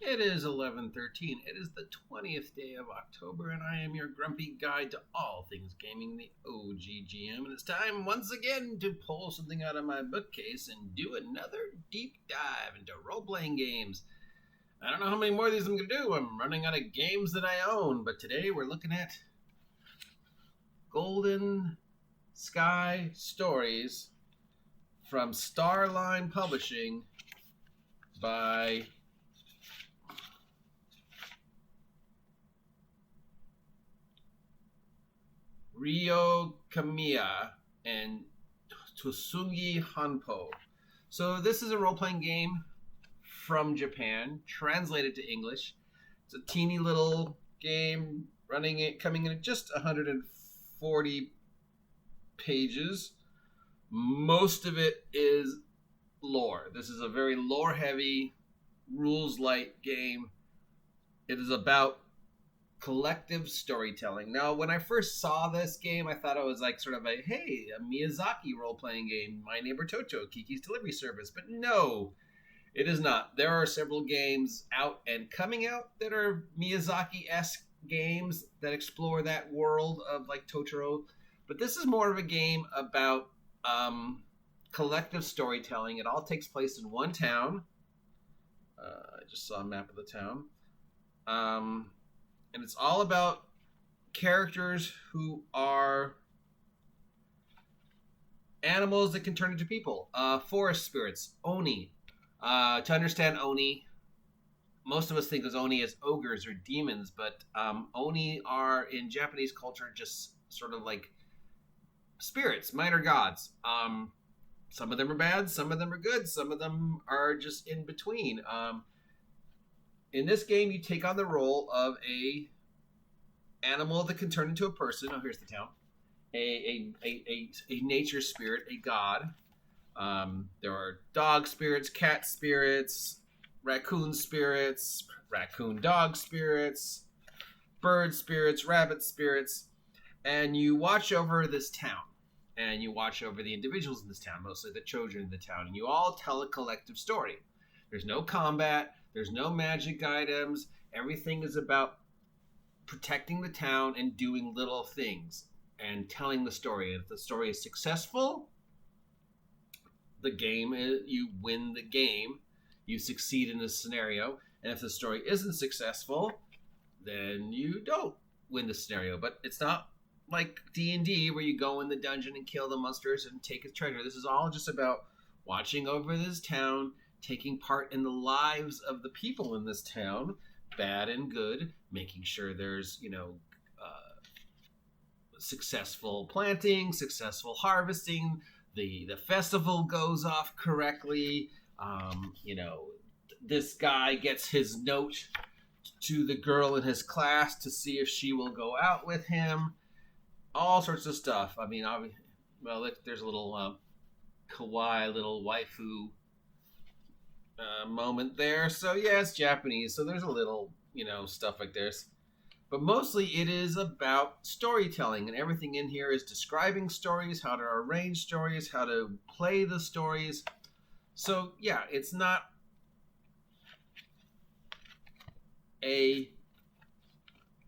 It is 11:13. It is the 20th day of October, and I am your grumpy guide to all things gaming, the OGGM. And it's time once again to pull something out of my bookcase and do another deep dive into role playing games. I don't know how many more of these I'm going to do. I'm running out of games that I own, but today we're looking at Golden Sky Stories from Starline Publishing by Ryo Kamiya and Tsugi Hanpo. So this is a role-playing game from Japan, translated to English. It's a teeny little game coming in at just 140 pages. Most of it is lore. This is a very lore-heavy, rules-light game. It is about collective storytelling. Now, when I first saw this game, I thought it was like sort of a, hey, a Miyazaki role-playing game, My Neighbor Totoro, Kiki's Delivery Service. But no, it is not. There are several games out and coming out that are Miyazaki-esque games that explore that world of like Totoro. But this is more of a game about collective storytelling. It all takes place in one town. I just saw a map of the town. And it's all about characters who are animals that can turn into people. Forest spirits, Oni. To understand Oni, most of us think of Oni as ogres or demons, but Oni are, in Japanese culture, just sort of like spirits, minor gods. Some of them are bad, some of them are good, some of them are just in between. In this game, you take on the role of a animal that can turn into a person. Oh, here's the town. A nature spirit, a god. There are dog spirits, cat spirits, raccoon spirits, raccoon dog spirits, bird spirits, rabbit spirits, and you watch over this town. And you watch over the individuals in this town, mostly the children in the town, and you all tell a collective story. There's no combat. There's no magic items. Everything is about protecting the town and doing little things and telling the story. And if the story is successful, you win the game. You succeed in this scenario. And if the story isn't successful, then you don't win the scenario. But it's not like D&D where you go in the dungeon and kill the monsters and take its treasure. This is all just about watching over this town, taking part in the lives of the people in this town, bad and good, making sure there's, successful planting, successful harvesting, the festival goes off correctly, this guy gets his note to the girl in his class to see if she will go out with him, all sorts of stuff. I mean, there's a little kawaii little waifu moment there. So yeah, it's Japanese, so there's a little stuff like this, but mostly it is about storytelling, and everything in here is describing stories, how to arrange stories, how to play the stories. So yeah, it's not a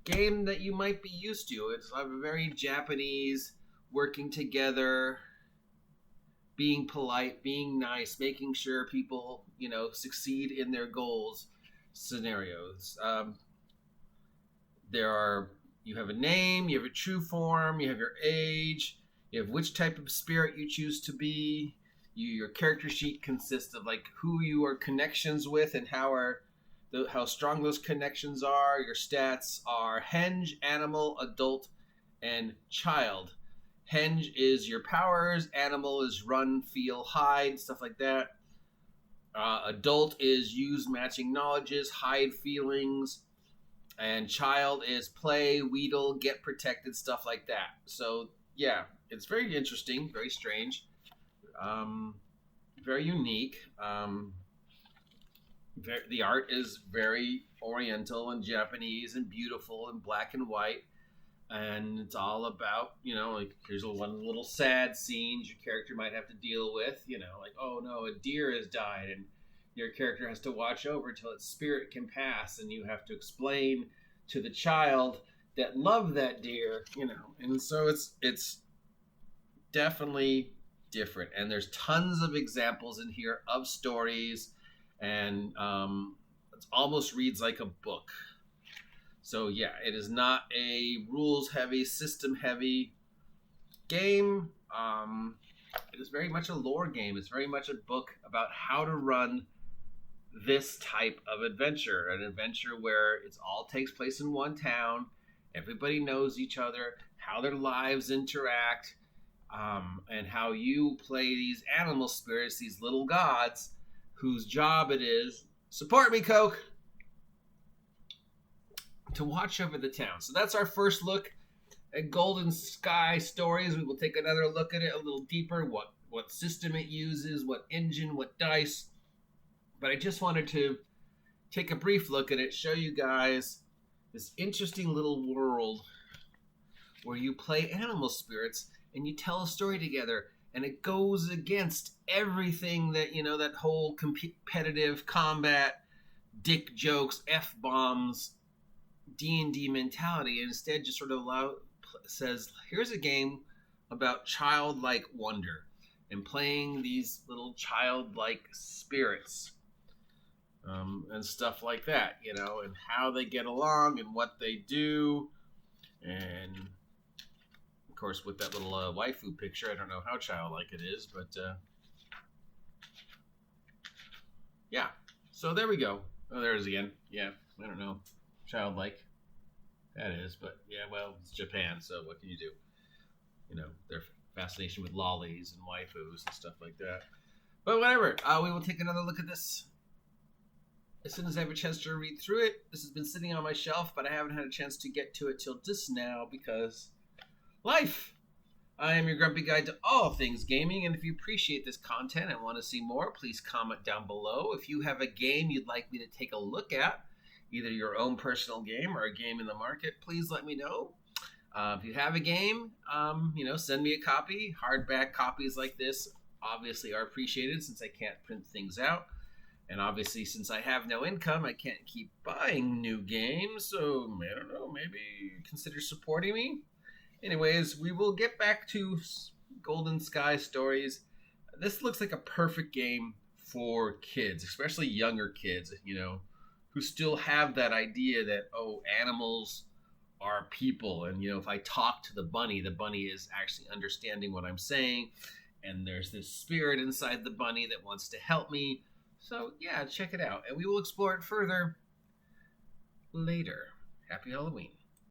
game that you might be used to. It's a very Japanese, working together, being polite, being nice, making sure people, succeed in their goals scenarios. You have a name, you have a true form, you have your age, you have which type of spirit you choose to be. Your character sheet consists of like who you are connections with and how strong those connections are. Your stats are henge, animal, adult, and child. Henge is your powers, animal is run, feel, hide, stuff like that. Adult is use matching knowledges, hide feelings, and child is play, wheedle, get protected, stuff like that. So yeah, it's very interesting, very strange, very unique. The art is very oriental and Japanese and beautiful and black and white. And it's all about, like here's one little sad scene your character might have to deal with, like, oh no, a deer has died, and your character has to watch over till its spirit can pass, and you have to explain to the child that loved that deer, and so it's definitely different. And there's tons of examples in here of stories, and it almost reads like a book. So yeah, it is not a rules heavy, system heavy game. It is very much a lore game. It's very much a book about how to run this type of adventure, an adventure where it all takes place in one town. Everybody knows each other, how their lives interact, and how you play these animal spirits, these little gods, whose job it is, support me, Coke, to watch over the town. So that's our first look at Goldenskystories. We will take another look at it a little deeper, what system it uses, what engine, what dice. But I just wanted to take a brief look at it, show you guys this interesting little world where you play animal spirits and you tell a story together, and it goes against everything that, that whole competitive combat, dick jokes, F-bombs, D&D mentality. And instead just sort of says, here's a game about childlike wonder and playing these little childlike spirits, and stuff like that, and how they get along and what they do. And of course, with that little waifu picture, I don't know how childlike it is, but yeah. So there we go. Oh, there it is again. Yeah, I don't know. Childlike. That is, but yeah, well, it's Japan, so what can you do? Their fascination with lollies and waifus and stuff like that. But whatever. We will take another look at this as soon as I have a chance to read through it. This has been sitting on my shelf, but I haven't had a chance to get to it till just now because life. I am your grumpy guide to all things gaming, and if you appreciate this content and want to see more, please comment down below. If you have a game you'd like me to take a look at, either your own personal game or a game in the market, please let me know. If you have a game, send me a copy. Hardback copies like this obviously are appreciated since I can't print things out. And obviously, since I have no income, I can't keep buying new games. So, I don't know, maybe consider supporting me. Anyways, we will get back to Goldenskystories. This looks like a perfect game for kids, especially younger kids, who still have that idea that, animals are people. And, if I talk to the bunny is actually understanding what I'm saying. And there's this spirit inside the bunny that wants to help me. So, yeah, check it out. And we will explore it further later. Happy Halloween.